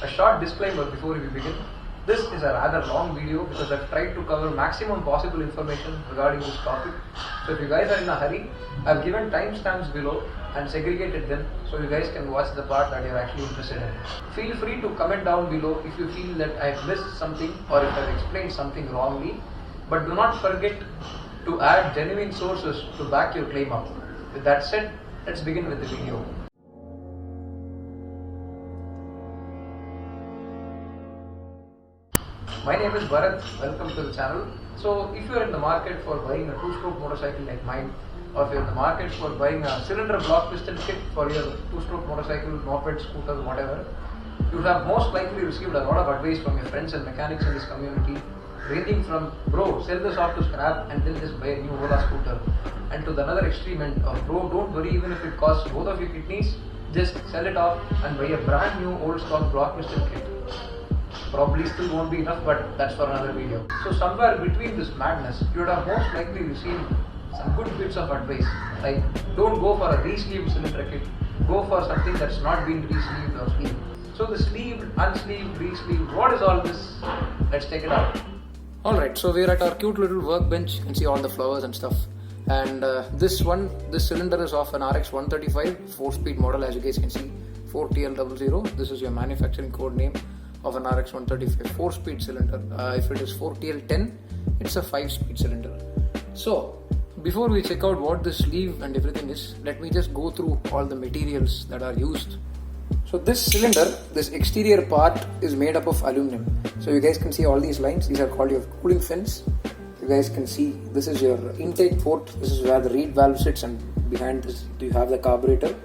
A short disclaimer before we begin. This is a rather long video because I've tried to cover maximum possible information regarding this topic. So if you guys are in a hurry, I've given timestamps below and segregated them so you guys can watch the part that you're actually interested in. Feel free to comment down below if you feel that I've missed something or if I've explained something wrongly. But do not forget to add genuine sources to back your claim up. With that said, let's begin with the video. My name is Bharat, welcome to the channel. So if you are in the market for buying a two-stroke motorcycle like mine, or if you are in the market for buying a cylinder block piston kit for your two-stroke motorcycle, moped, scooter, whatever, you have most likely received a lot of advice from your friends and mechanics in this community, ranging from, bro, sell this off to scrap and then just buy a new Ola scooter, and to the another extreme end of, bro, don't worry even if it costs both of your kidneys, just sell it off and buy a brand new old stock block piston kit. Probably still won't be enough, but that's for another video. So somewhere between this madness, you would have most likely received some good bits of advice, like don't go for a re-sleeved cylinder kit, go for something that's not been re-sleeved or sleeved. So the sleeved, unsleeved, re-sleeved, what is all this? Let's check it out. Alright, so we're at our cute little workbench and see all the flowers and stuff. And this cylinder is of an RX 135 4-speed model, as you guys can see, 4TL00. This is your manufacturing code name of an RX 135 4-speed cylinder. If it is 4TL10, it's a 5-speed cylinder. So before we check out what the sleeve and everything is, let me just go through all the materials that are used. So this cylinder, this exterior part is made up of aluminum. So you guys can see all these lines, these are called your cooling fins. You guys can see this is your intake port, this is where the reed valve sits, and behind this you have the carburetor.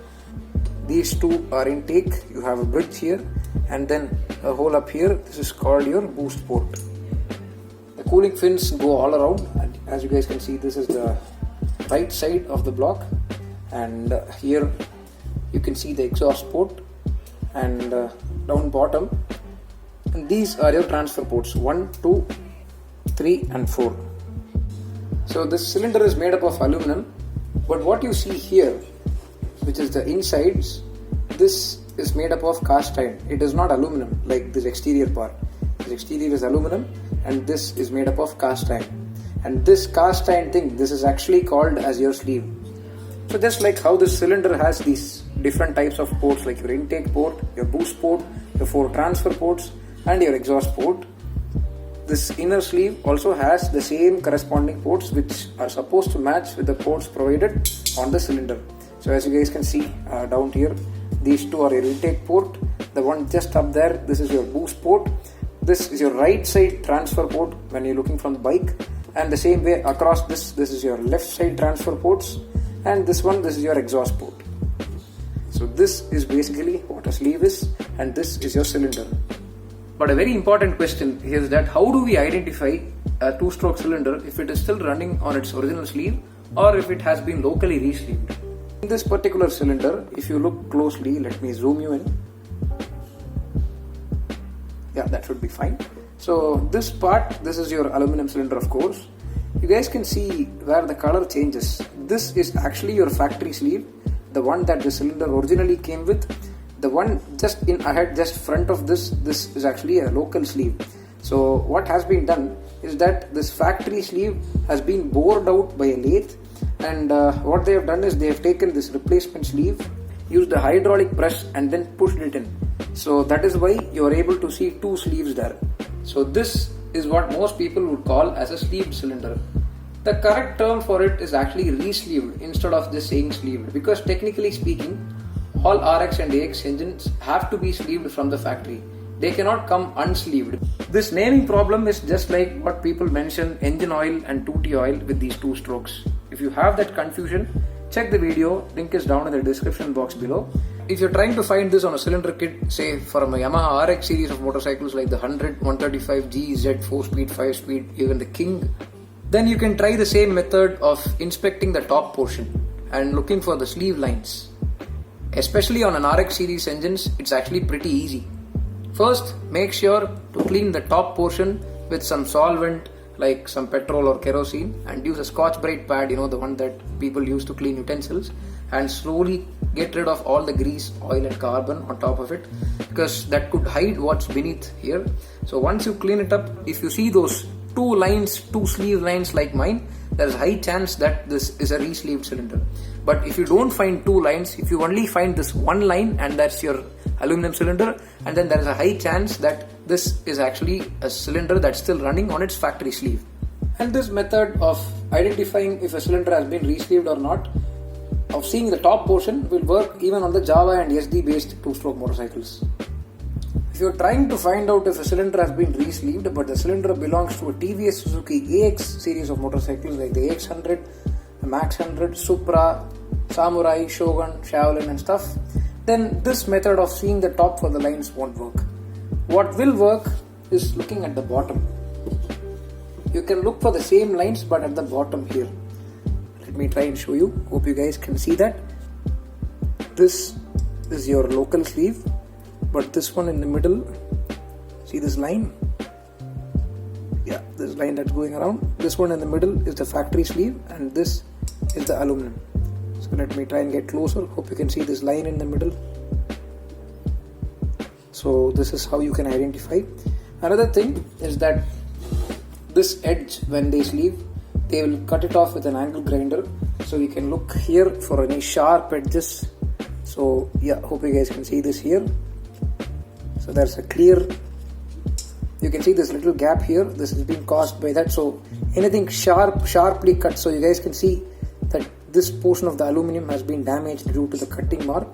These two are intake, you have a bridge here, and then a hole up here, this is called your boost port. The cooling fins go all around, and as you guys can see, this is the right side of the block, and here you can see the exhaust port, and down bottom, and these are your transfer ports 1, 2, 3 and 4. So this cylinder is made up of aluminum, but what you see here, which is the insides, this is made up of cast iron. It is not aluminum like this exterior part. This exterior is aluminum and this is made up of cast iron. And this cast iron thing, this is actually called as your sleeve. So just like how this cylinder has these different types of ports, like your intake port, your boost port, your 4 transfer ports and your exhaust port, this inner sleeve also has the same corresponding ports which are supposed to match with the ports provided on the cylinder. So as you guys can see down here, these two are your intake port, the one just up there, this is your boost port, this is your right side transfer port when you're looking from the bike, and the same way across this is your left side transfer ports, and this is your exhaust port. So this is basically what a sleeve is, and this is your cylinder. But a very important question is that how do we identify a two-stroke cylinder if it is still running on its original sleeve or if it has been locally re-sleeved? In this particular cylinder, if you look closely, let me zoom you in. Yeah, that should be fine. So this part, this is your aluminum cylinder, of course. You guys can see where the color changes. This is actually your factory sleeve, the one that the cylinder originally came with. The one just in ahead, just front of this is actually a local sleeve. So what has been done is that this factory sleeve has been bored out by a lathe, and what they have done is they have taken this replacement sleeve, used a hydraulic press and then pushed it in. So that is why you are able to see 2 sleeves there. So this is what most people would call as a sleeved cylinder. The correct term for it is actually re-sleeved instead of just saying sleeved, because technically speaking, all RX and AX engines have to be sleeved from the factory. They cannot come unsleeved. This naming problem is just like what people mention engine oil and 2T oil with these 2 strokes. If you have that confusion, check the video, link is down in the description box below. If you're trying to find this on a cylinder kit, say from a Yamaha RX series of motorcycles like the 100, 135, GZ, 4-speed, 5-speed, even the King, then you can try the same method of inspecting the top portion and looking for the sleeve lines. Especially on an RX series engines, it's actually pretty easy. First, make sure to clean the top portion with some solvent like some petrol or kerosene, and use a Scotch-Brite pad, the one that people use to clean utensils, and slowly get rid of all the grease, oil and carbon on top of it, because that could hide what's beneath here. So once you clean it up, if you see those two sleeve lines like mine, there is high chance that this is a re-sleeved cylinder. But if you don't find two lines, if you only find this one line and that's your aluminum cylinder, and then there is a high chance that this is actually a cylinder that's still running on its factory sleeve. And this method of identifying if a cylinder has been re-sleeved or not, of seeing the top portion, will work even on the Java and SD based two-stroke motorcycles. If you're trying to find out if a cylinder has been re-sleeved but the cylinder belongs to a TVS Suzuki AX series of motorcycles like the AX100, the Max 100, Supra, Samurai, Shogun, Shaolin and stuff, then this method of seeing the top for the lines won't work. What will work is looking at the bottom. You can look for the same lines but at the bottom here. Let me try and show you. Hope you guys can see that. This is your local sleeve, but this one in the middle, see this line? Yeah, this line that's going around. This one in the middle is the factory sleeve and this is the aluminum. So let me try and get closer. Hope you can see this line in the middle. So this is how you can identify. Another thing is that this edge, when they sleeve, they will cut it off with an angle grinder. So you can look here for any sharp edges. So yeah, hope you guys can see this here. So there's a clear, you can see this little gap here. This has been caused by that. So anything sharply cut. So you guys can see that this portion of the aluminum has been damaged due to the cutting mark.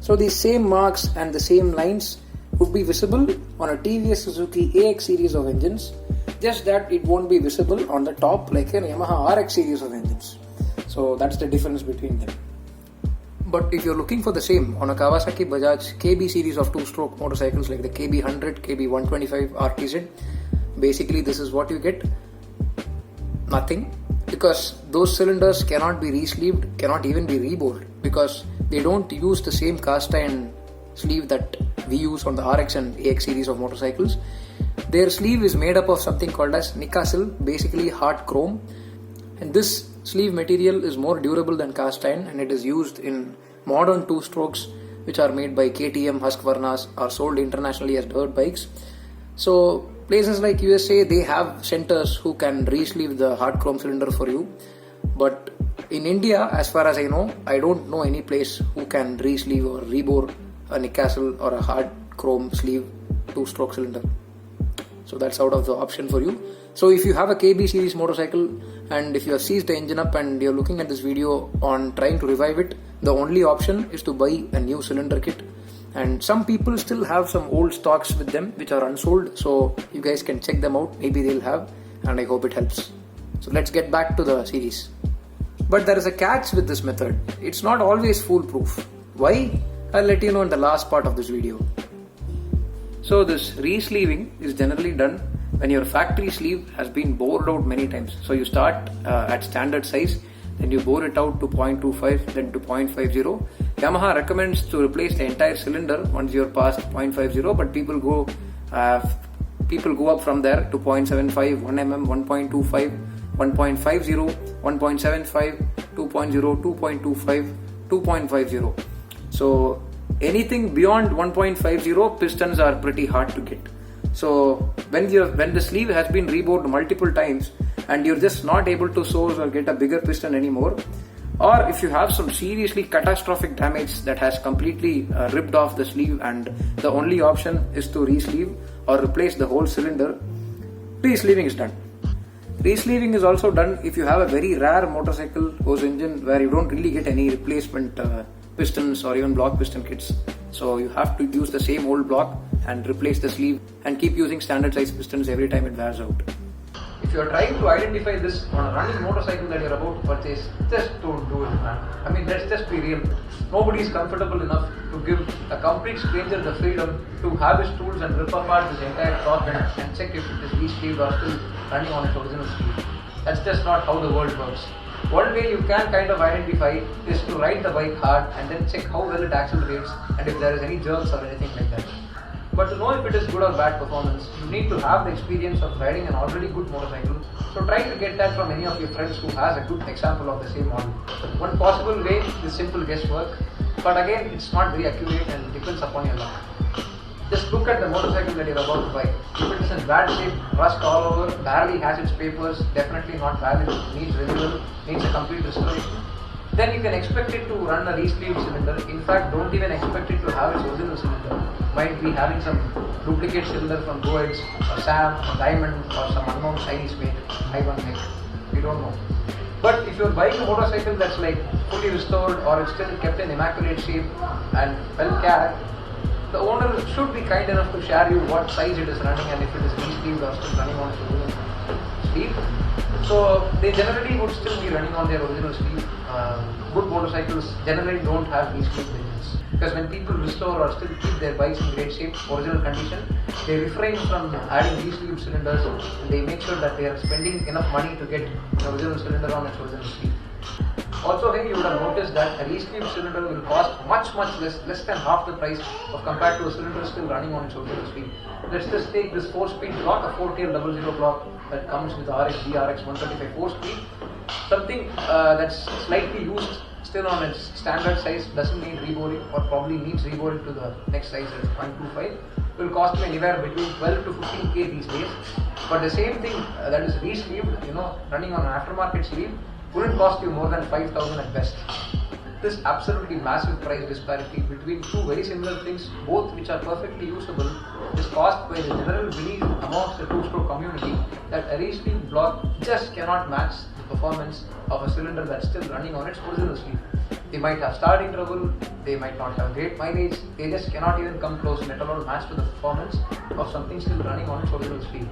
So these same marks and the same lines would be visible on a TVS Suzuki AX series of engines, just that it won't be visible on the top like a Yamaha RX series of engines. So that's the difference between them. But if you're looking for the same on a Kawasaki Bajaj KB series of two-stroke motorcycles like the KB100, KB125 RTZ, basically this is what you get. Nothing, because those cylinders cannot be re-sleeved, cannot even be rebored, because they don't use the same cast iron sleeve that we use on the RX and AX series of motorcycles. Their sleeve is made up of something called as Nikasil, basically hard chrome, and this sleeve material is more durable than cast iron, and it is used in modern two-strokes which are made by KTM, Husqvarna, are sold internationally as dirt bikes. So places like USA, they have centers who can re-sleeve the hard chrome cylinder for you, but in India, as far as I know, I don't know any place who can re-sleeve or rebore a Nikasil or a hard chrome sleeve two-stroke cylinder. So that's out of the option for you. So if you have a KB series motorcycle and if you have seized the engine up and you're looking at this video on trying to revive it, the only option is to buy a new cylinder kit. And some people still have some old stocks with them which are unsold, so you guys can check them out. Maybe they'll have, and I hope it helps. So let's get back to the series. But there is a catch with this method. It's not always foolproof. Why? I'll let you know in the last part of this video. So this re-sleeving is generally done when your factory sleeve has been bored out many times. So you start at standard size, then you bore it out to 0.25, then to 0.50. Yamaha recommends to replace the entire cylinder once you're past 0.50, but people go up from there to 0.75, 1 mm, 1.25, 1.50, 1.75, 2.0, 2.25, 2.50. So anything beyond 1.50 pistons are pretty hard to get. So when the sleeve has been rebored multiple times and you're just not able to source or get a bigger piston anymore, or if you have some seriously catastrophic damage that has completely ripped off the sleeve and the only option is to re-sleeve or replace the whole cylinder, re-sleeving is done. Re-sleeving is also done if you have a very rare motorcycle whose engine where you don't really get any replacement pistons or even block piston kits. So you have to use the same old block and replace the sleeve and keep using standard size pistons every time it wears out. If you are trying to identify this on a running motorcycle that you're about to purchase, just don't do it, man. I mean, let's just be real. Nobody is comfortable enough to give a complete stranger the freedom to have his tools and rip apart this entire top and check if it is re-sleeved or still running on its original sleeve. That's just not how the world works. One way you can kind of identify is to ride the bike hard and then check how well it accelerates and if there is any jerks or anything like that. But to know if it is good or bad performance, you need to have the experience of riding an already good motorcycle. So try to get that from any of your friends who has a good example of the same model. One possible way is simple guesswork. but again it's not very accurate and depends upon your luck. Just look at the motorcycle that you're about to buy. If it is in bad shape, rust all over, barely has its papers, definitely not valid, needs renewal, needs a complete restoration, then you can expect it to run a re-sleeved cylinder. In fact, don't even expect it to have its original cylinder. Might be having some duplicate cylinder from Goetz or Sam or Diamond or some unknown Chinese make, Taiwan make. We don't know. But if you're buying a motorcycle that's like fully restored or it's still kept in immaculate shape and well cared, the owner should be kind enough to share you what size it is running and if it is re-sleeved or still running on its original sleeve. So they generally would still be running on their original sleeve. Good motorcycles generally don't have re-sleeved engines, because when people restore or still keep their bikes in great shape, original condition, they refrain from adding re-sleeved cylinders and they make sure that they are spending enough money to get the original cylinder on its original sleeve. Also, hey, you would have noticed that a re-sleeved cylinder will cost much less than half the price of compared to a cylinder still running on its original sleeve. Let's just take this 4-speed block, a 4-tail 00 block that comes with the RX DRX 125 4-speed. Something that's slightly used still on its standard size, doesn't need reboring or probably needs reboring to the next size at 0.25, will cost me anywhere between 12 to 15k these days. But the same thing that is re-sleeved, running on an aftermarket sleeve, wouldn't cost you more than 5,000 at best. This absolutely massive price disparity between two very similar things, both which are perfectly usable, is caused by the general belief amongst the two-stroke community that a re-sleeved block just cannot match the performance of a cylinder that's still running on its original sleeve. They might have starting trouble, they might not have great mileage, they just cannot even come close, let alone match to the performance of something still running on its original sleeve.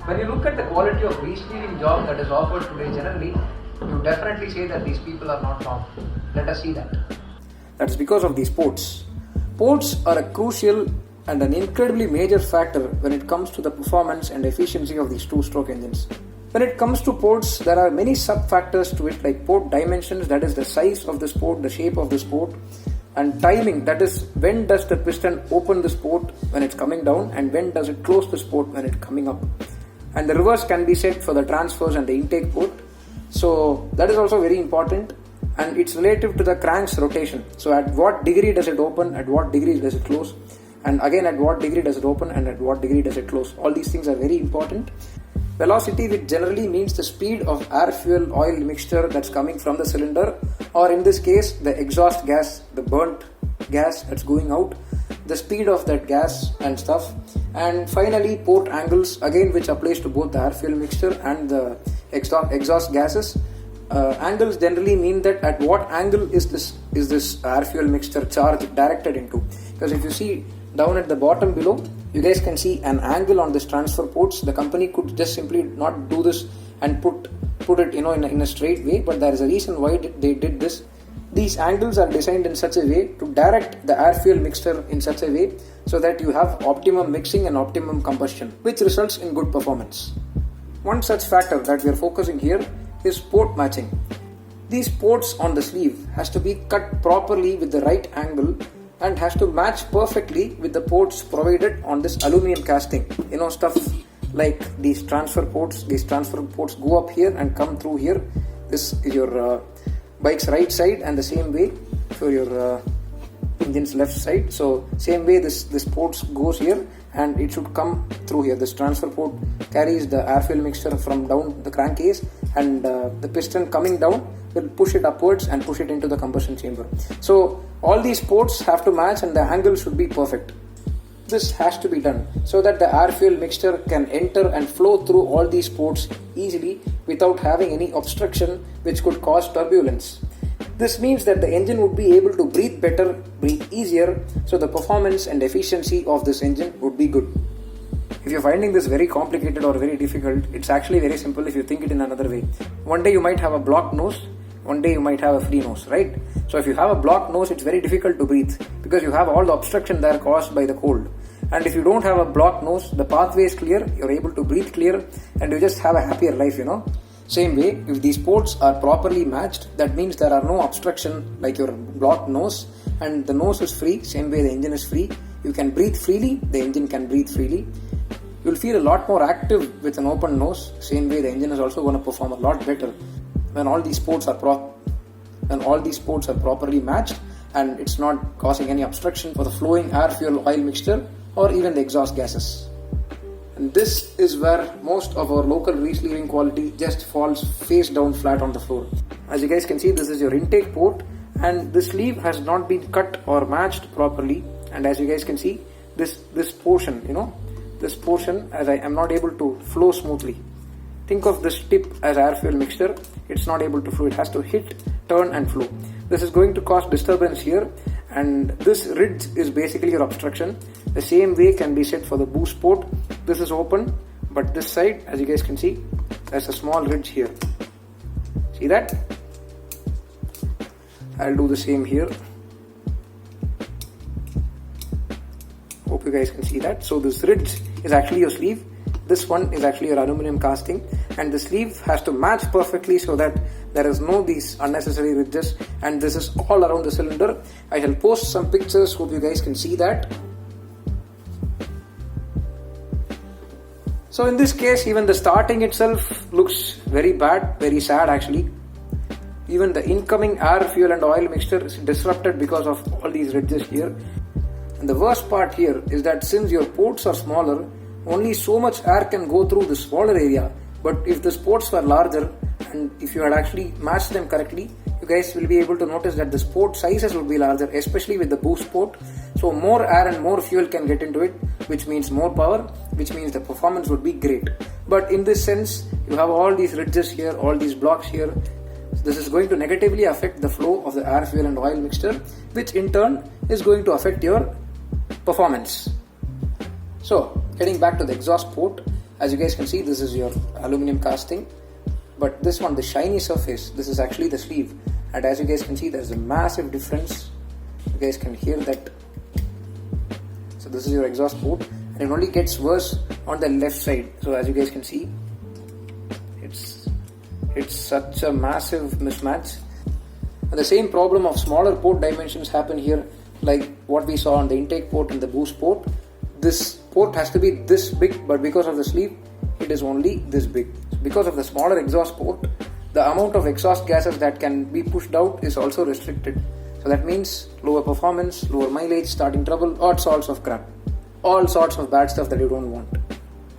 When you look at the quality of re-sleeving job that is offered today generally, you definitely say that these people are not wrong. Let us see that. That's because of these ports. Ports are a crucial and an incredibly major factor when it comes to the performance and efficiency of these two-stroke engines. When it comes to ports, there are many sub-factors to it, like port dimensions, that is the size of this port, the shape of this port, and timing, that is when does the piston open this port when it's coming down and when does it close this port when it's coming up. And the reverse can be set for the transfers and the intake port. So that is also very important, and it's relative to the crank's rotation. So at what degree does it open, at what degree does it close, and again at what degree does it open and at what degree does it close. All these things are very important. Velocity, which generally means the speed of air fuel oil mixture that's coming from the cylinder, or in this case the exhaust gas, the burnt gas that's going out, the speed of that gas and stuff. And finally port angles, again which applies to both the air fuel mixture and the exhaust gases. Angles generally mean that at what angle is this air fuel mixture charge directed into, because if you see down at the bottom below, you guys can see an angle on this transfer ports. The company could just simply not do this and put it in a straight way, but there is a reason why they did this. These angles are designed in such a way to direct the air fuel mixture in such a way so that you have optimum mixing and optimum combustion, which results in good performance. One such factor that we are focusing here is port matching. These ports on the sleeve has to be cut properly with the right angle and has to match perfectly with the ports provided on this aluminum casting. Stuff like these transfer ports go up here and come through here. This is your bike's right side, and the same way for your engine's left side. So same way this port goes here and it should come through here. This transfer port carries the air fuel mixture from down the crankcase, and the piston coming down will push it upwards and push it into the combustion chamber. So all these ports have to match and the angle should be perfect. This has to be done so that the air fuel mixture can enter and flow through all these ports easily without having any obstruction which could cause turbulence. This means that the engine would be able to breathe better, breathe easier, so the performance and efficiency of this engine would be good. If you're finding this very complicated or very difficult, it's actually very simple if you think it in another way. One day you might have a blocked nose, one day you might have a free nose, right? So if you have a blocked nose, it's very difficult to breathe because you have all the obstruction there caused by the cold. And if you don't have a blocked nose, the pathway is clear, you're able to breathe clear, and you just have a happier life, Same way, if these ports are properly matched, that means there are no obstruction like your blocked nose, and the nose is free, same way the engine is free. You can breathe freely, the engine can breathe freely. You'll feel a lot more active with an open nose, same way the engine is also going to perform a lot better when all these ports are properly matched and it's not causing any obstruction for the flowing air fuel oil mixture or even the exhaust gases. And this is where most of our local re-sleeving quality just falls face down flat on the floor. As you guys can see, this is your intake port, and the sleeve has not been cut or matched properly. And as you guys can see, this portion, this portion, as I am not able to flow smoothly. Think of this tip as air fuel mixture. It's not able to flow. It has to hit, turn and flow. This is going to cause disturbance here, and this ridge is basically your obstruction. The same way can be said for the boost port. This is open, but this side, as you guys can see, there's a small ridge here. See that? I'll do the same here. Hope you guys can see that. So this ridge is actually your sleeve. This one is actually your aluminum casting, and the sleeve has to match perfectly so that there is no these unnecessary ridges, and this is all around the cylinder. I shall post some pictures, hope you guys can see that. So in this case, even the starting itself looks very bad, very sad actually. Even the incoming air, fuel and oil mixture is disrupted because of all these ridges here. And the worst part here is that since your ports are smaller, only so much air can go through the smaller area. But if the ports were larger, and if you had actually matched them correctly, you guys will be able to notice that the port sizes will be larger, especially with the boost port. So more air and more fuel can get into it, which means more power, which means the performance would be great. But in this sense, you have all these ridges here, all these blocks here. This is going to negatively affect the flow of the air, fuel and oil mixture, which in turn is going to affect your performance. So getting back to the exhaust port, as you guys can see, this is your aluminum casting, but this one, the shiny surface, this is actually the sleeve. And as you guys can see, there's a massive difference. You guys can hear that. So this is your exhaust port, and it only gets worse on the left side. So as you guys can see, it's such a massive mismatch. And the same problem of smaller port dimensions happen here, like what we saw on the intake port and the boost port. This port has to be this big, but because of the sleeve, it is only this big. Because of the smaller exhaust port, the amount of exhaust gases that can be pushed out is also restricted. So that means lower performance, lower mileage, starting trouble, all sorts of crap. All sorts of bad stuff that you don't want.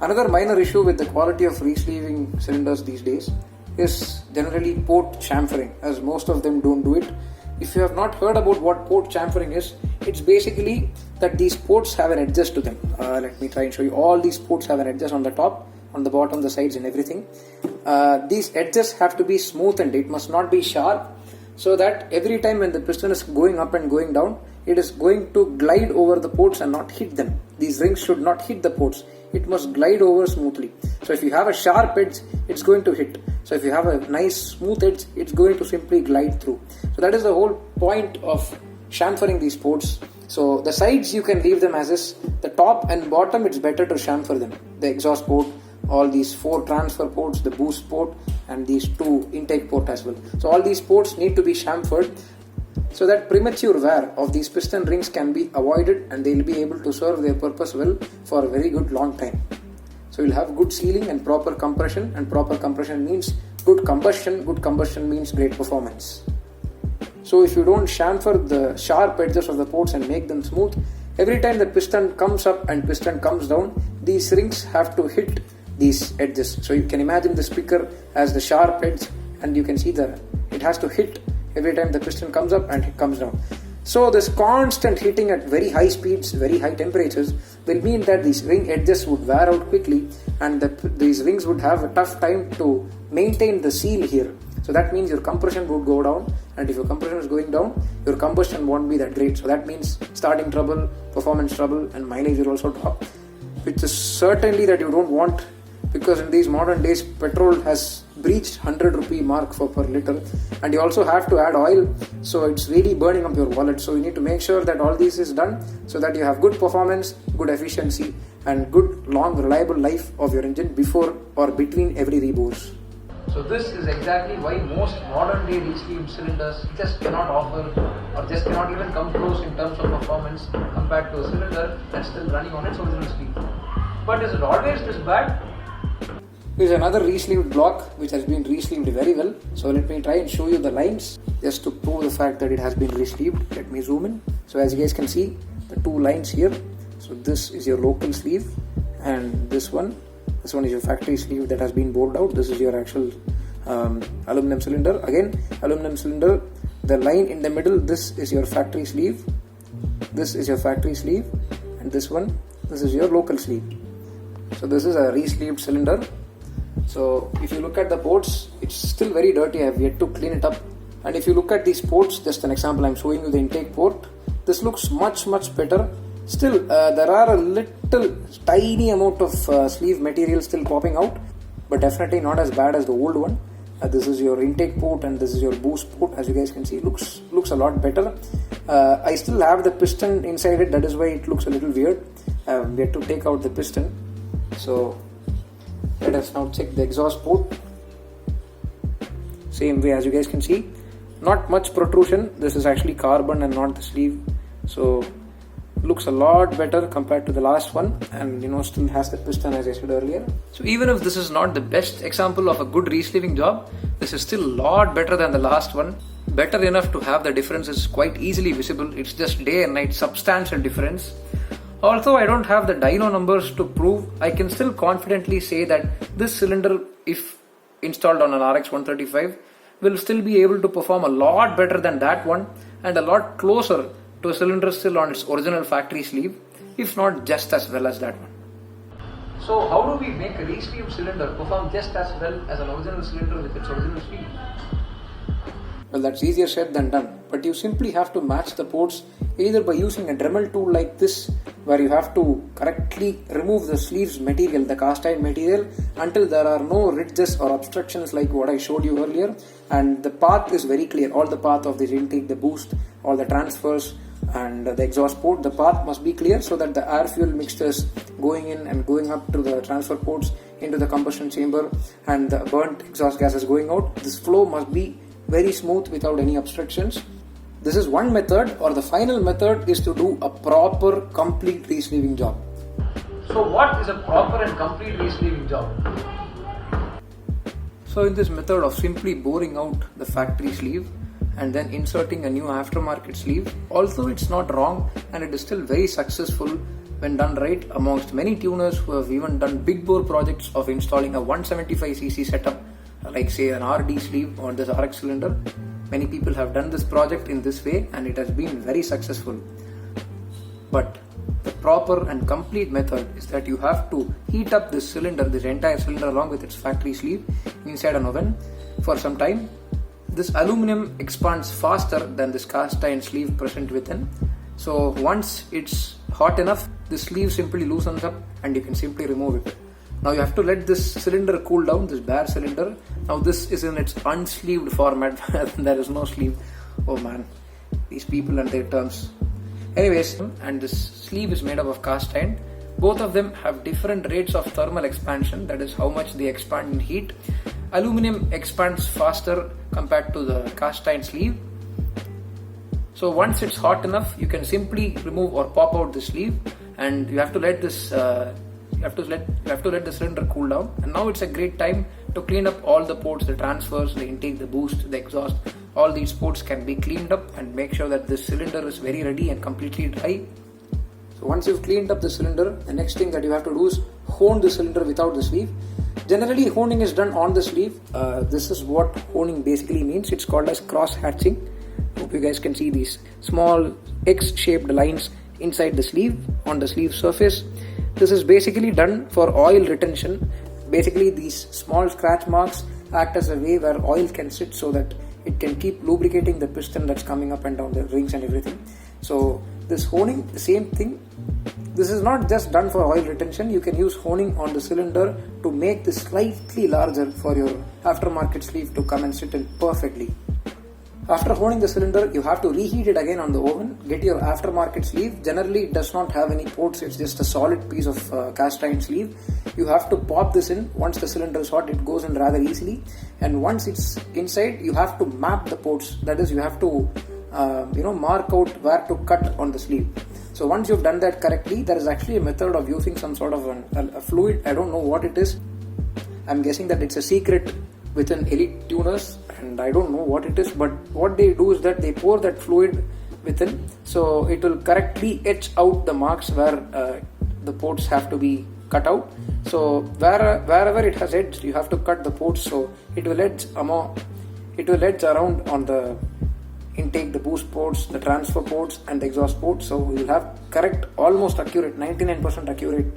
Another minor issue with the quality of re-sleeving cylinders these days is generally port chamfering, as most of them don't do it. If you have not heard about what port chamfering is, it's basically that these ports have an edges to them. Let me try and show you. All these ports have an edges on the top, on the bottom, the sides and everything. These edges have to be smoothened. It must not be sharp, so that every time when the piston is going up and going down, it is going to glide over the ports and not hit them. These rings should not hit the ports. It must glide over smoothly. So if you have a sharp edge, it's going to hit. So if you have a nice smooth edge, it's going to simply glide through. So that is the whole point of chamfering these ports. So the sides you can leave them as is. The top and bottom, it's better to chamfer them. The exhaust port, all these 4 transfer ports, the boost port and these 2 intake port as well. So all these ports need to be chamfered so that premature wear of these piston rings can be avoided, and they will be able to serve their purpose well for a very good long time. So you'll have good sealing and proper compression, and proper compression means good combustion means great performance. So if you don't chamfer the sharp edges of the ports and make them smooth, every time the piston comes up and piston comes down, these rings have to hit these edges. So you can imagine the speaker as the sharp edge, and you can see it has to hit every time the piston comes up and it comes down. So this constant hitting at very high speeds, very high temperatures will mean that these ring edges would wear out quickly, and these rings would have a tough time to maintain the seal here. So that means your compression would go down, and if your compression is going down, your combustion won't be that great. So that means starting trouble, performance trouble, and mileage will also drop, which is certainly that you don't want, because in these modern days petrol has breached 100 rupee mark per liter, and you also have to add oil, so it's really burning up your wallet. So you need to make sure that all this is done so that you have good performance, good efficiency and good long reliable life of your engine before or between every rebores. So this is exactly why most modern day re-sleeved cylinders just cannot offer, or just cannot even come close in terms of performance compared to a cylinder that's still running on its original sleeve. But is it always this bad? This is another re-sleeved block which has been re-sleeved very well. So let me try and show you the lines just to prove the fact that it has been re-sleeved. Let me zoom in. So as you guys can see, the two lines here. So this is your local sleeve, and this one is your factory sleeve that has been bored out. This is your actual aluminum cylinder. Again, aluminum cylinder, the line in the middle, this is your factory sleeve. This is your factory sleeve, and this is your local sleeve. So this is a re-sleeved cylinder. So if you look at the ports, it's still very dirty. I have yet to clean it up. And if you look at these ports, just an example, I'm showing you the intake port. This looks much better. Still, there are a little tiny amount of sleeve material still popping out, but definitely not as bad as the old one. This is your intake port and this is your boost port. As you guys can see, looks a lot better. I still have the piston inside it. That is why it looks a little weird. We have to take out the piston. So let us now check the exhaust port. Same way, as you guys can see, not much protrusion. This is actually carbon and not the sleeve. So looks a lot better compared to the last one, and still has the piston as I said earlier. So even if this is not the best example of a good re-sleeving job, this is still a lot better than the last one. Better enough to have the differences quite easily visible. It's just day and night substantial difference. Although I don't have the dyno numbers to prove, I can still confidently say that this cylinder, if installed on an RX 135, will still be able to perform a lot better than that one, and a lot closer to a cylinder still on its original factory sleeve, if not just as well as that one. So how do we make a re-sleeved cylinder perform just as well as an original cylinder with its original sleeve? Well, that's easier said than done, but you simply have to match the ports either by using a Dremel tool like this, where you have to correctly remove the sleeves material, the cast iron material, until there are no ridges or obstructions like what I showed you earlier, and the path is very clear. All the path of the intake, the boost, all the transfers and the exhaust port, the path must be clear so that the air fuel mixtures going in and going up to the transfer ports into the combustion chamber and the burnt exhaust gases going out, this flow must be very smooth without any obstructions. This is one method, or the final method is to do a proper complete re-sleeving job. So what is a proper and complete re-sleeving job? So in this method of simply boring out the factory sleeve and then inserting a new aftermarket sleeve, although it's not wrong and it is still very successful when done right amongst many tuners who have even done big bore projects of installing a 175cc setup like say an RD sleeve on this RX cylinder. Many people have done this project in this way and it has been very successful. But the proper and complete method is that you have to heat up this cylinder, this entire cylinder along with its factory sleeve inside an oven for some time. This aluminum expands faster than this cast iron sleeve present within. So once it's hot enough, the sleeve simply loosens up and you can simply remove it. Now you have to let this cylinder cool down, this bare cylinder. Now this is in its unsleeved format. There is no sleeve. Oh man, these people and their terms. Anyways, and this sleeve is made up of cast iron. Both of them have different rates of thermal expansion, that is how much they expand in heat. Aluminum expands faster compared to the cast iron sleeve. So once it's hot enough, you can simply remove or pop out the sleeve, and you have to let this you have to let the cylinder cool down. And now it's a great time to clean up all the ports, the transfers, the intake, the boost, the exhaust. All these ports can be cleaned up and make sure that this cylinder is very ready and completely dry. So once you've cleaned up the cylinder, the next thing that you have to do is hone the cylinder without the sleeve. Generally, honing is done on the sleeve. This is what honing basically means. It's called as cross hatching. Hope you guys can see these small X-shaped lines inside the sleeve on the sleeve surface. This is basically done for oil retention. Basically, these small scratch marks act as a way where oil can sit so that it can keep lubricating the piston that's coming up and down the rings and everything. So this honing, the same thing. This is not just done for oil retention. You can use honing on the cylinder to make this slightly larger for your aftermarket sleeve to come and sit in perfectly. After honing the cylinder, you have to reheat it again on the oven. Get your aftermarket sleeve. Generally, it does not have any ports. It's just a solid piece of cast iron sleeve. You have to pop this in. Once the cylinder is hot, it goes in rather easily. And once it's inside, you have to map the ports. That is, you have to mark out where to cut on the sleeve. So once you've done that correctly, there is actually a method of using some sort of a fluid. I don't know what it is. I'm guessing that it's a secret within elite tuners, and I don't know what it is, but what they do is that they pour that fluid within, so it will correctly etch out the marks where the ports have to be cut out. So wherever it has edged, you have to cut the ports, so it will edge around on the intake, the boost ports, the transfer ports, and the exhaust ports. So you will have correct, almost accurate, 99% accurate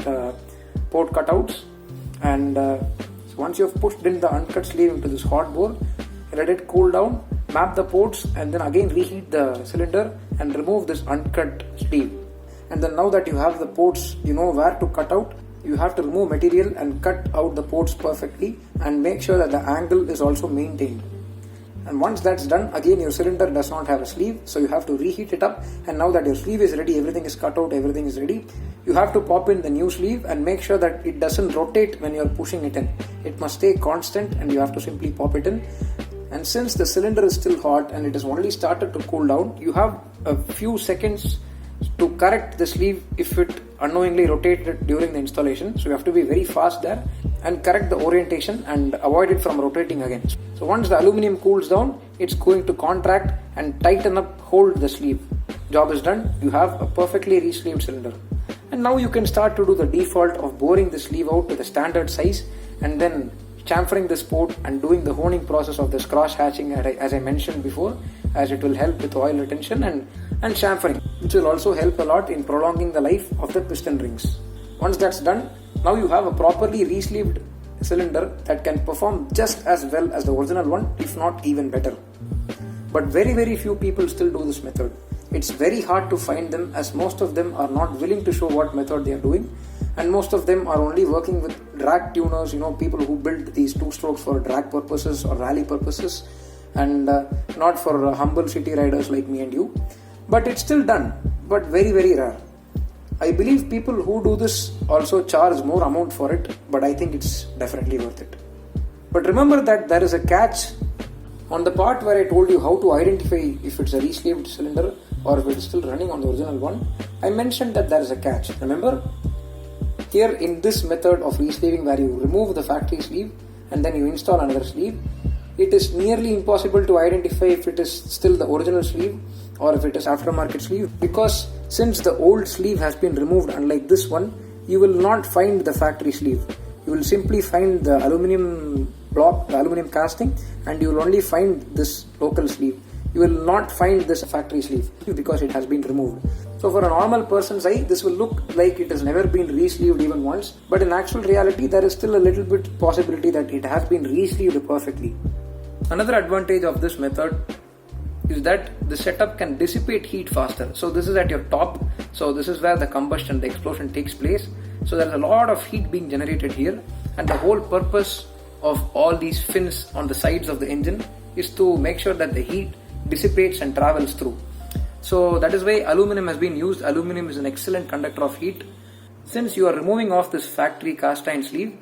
port cutouts. And so once you have pushed in the uncut sleeve into this hot bore, let it cool down, map the ports, and then again reheat the cylinder and remove this uncut sleeve. And then now that you have the ports, you know where to cut out. You have to remove material and cut out the ports perfectly and make sure that the angle is also maintained. And once that's done, again your cylinder does not have a sleeve, so you have to reheat it up. And now that your sleeve is ready, everything is cut out, everything is ready, you have to pop in the new sleeve and make sure that it doesn't rotate when you're pushing it in. It must stay constant, and you have to simply pop it in. And since the cylinder is still hot and it has only started to cool down, you have a few seconds to correct the sleeve if it unknowingly rotated during the installation. So you have to be very fast there and correct the orientation and avoid it from rotating again. So once the aluminum cools down, it's going to contract and tighten up, hold the sleeve. Job is done. You have a perfectly re-sleeved cylinder. And now you can start to do the default of boring the sleeve out to the standard size and then chamfering this port and doing the honing process of this cross hatching, as I mentioned before, as it will help with oil retention and chamfering, which will also help a lot in prolonging the life of the piston rings. Once that's done, now you have a properly re-sleeved cylinder that can perform just as well as the original one, if not even better. But very few people still do this method. It's very hard to find them, as most of them are not willing to show what method they are doing, and most of them are only working with drag tuners, people who build these two strokes for drag purposes or rally purposes, and not for humble city riders like me and you. But it's still done, but very rare. I believe people who do this also charge more amount for it, but I think it's definitely worth it. But remember that there is a catch. On the part where I told you how to identify if it's a re-sleeved cylinder or if it's still running on the original one, I mentioned that there is a catch. Remember? Here in this method of re-sleeving, where you remove the factory sleeve and then you install another sleeve, it is nearly impossible to identify if it is still the original sleeve or if it is aftermarket sleeve, because since the old sleeve has been removed, unlike this one, you will not find the factory sleeve. You will simply find the aluminum block, the aluminum casting, and you will only find this local sleeve. You will not find this factory sleeve because it has been removed. So for a normal person's eye, this will look like it has never been re-sleeved even once, but in actual reality, there is still a little bit possibility that it has been re-sleeved perfectly. Another advantage of this method is that the setup can dissipate heat faster. So this is at your top, so this is where the combustion, the explosion takes place. So there is a lot of heat being generated here, and the whole purpose of all these fins on the sides of the engine is to make sure that the heat dissipates and travels through. So that is why aluminum has been used. Aluminum is an excellent conductor of heat. Since you are removing off this factory cast iron sleeve,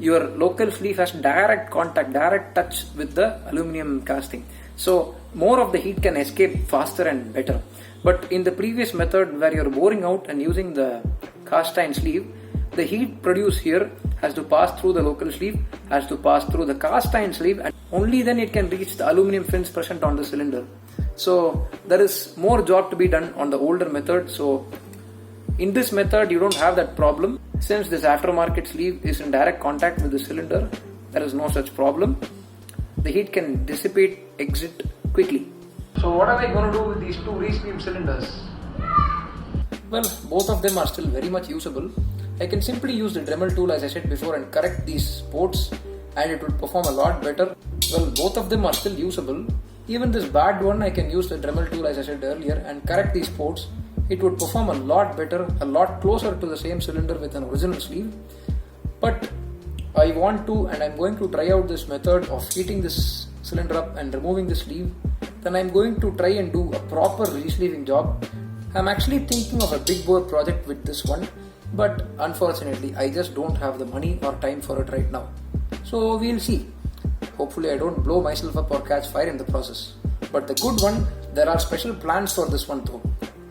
your local sleeve has direct contact, direct touch with the aluminum casting. So more of the heat can escape faster and better. But in the previous method where you're boring out and using the cast iron sleeve, the heat produced here has to pass through the local sleeve, has to pass through the cast iron sleeve, and only then it can reach the aluminum fins present on the cylinder. So there is more job to be done on the older method. So in this method you don't have that problem. Since this aftermarket sleeve is in direct contact with the cylinder, there is no such problem. The heat can dissipate, exit quickly. So what am I going to do with these two re-sleeved cylinders? Well, both of them are still very much usable. I can simply use the Dremel tool, as I said before, and correct these ports, and it would perform a lot better. Well, both of them are still usable. Even this bad one, I can use the Dremel tool, as I said earlier, and correct these ports. It would perform a lot better, a lot closer to the same cylinder with an original sleeve. But I want to, and I'm going to try out this method of heating this cylinder up and removing the sleeve. Then I'm going to try and do a proper re-sleeving job. I'm actually thinking of a big bore project with this one, but unfortunately I just don't have the money or time for it right now. So we'll see. Hopefully I don't blow myself up or catch fire in the process. But the good one, there are special plans for this one though.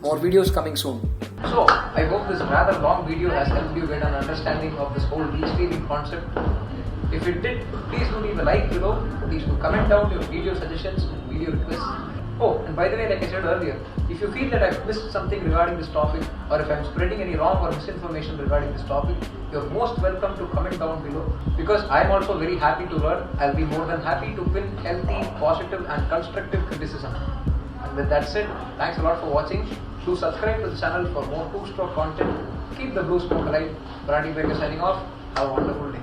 More videos coming soon. So I hope this rather long video has helped you get an understanding of this whole re-sleeving concept. If it did, please do leave a like below. Please do comment down your video suggestions and video requests. Oh, and by the way, like I said earlier, if you feel that I've missed something regarding this topic, or if I'm spreading any wrong or misinformation regarding this topic, you're most welcome to comment down below, because I'm also very happy to learn. I'll be more than happy to pin healthy, positive and constructive criticism. And with that said, thanks a lot for watching. Do subscribe to the channel for more two-stroke content. Keep the blue smoke alive. Randy Baker signing off. Have a wonderful day.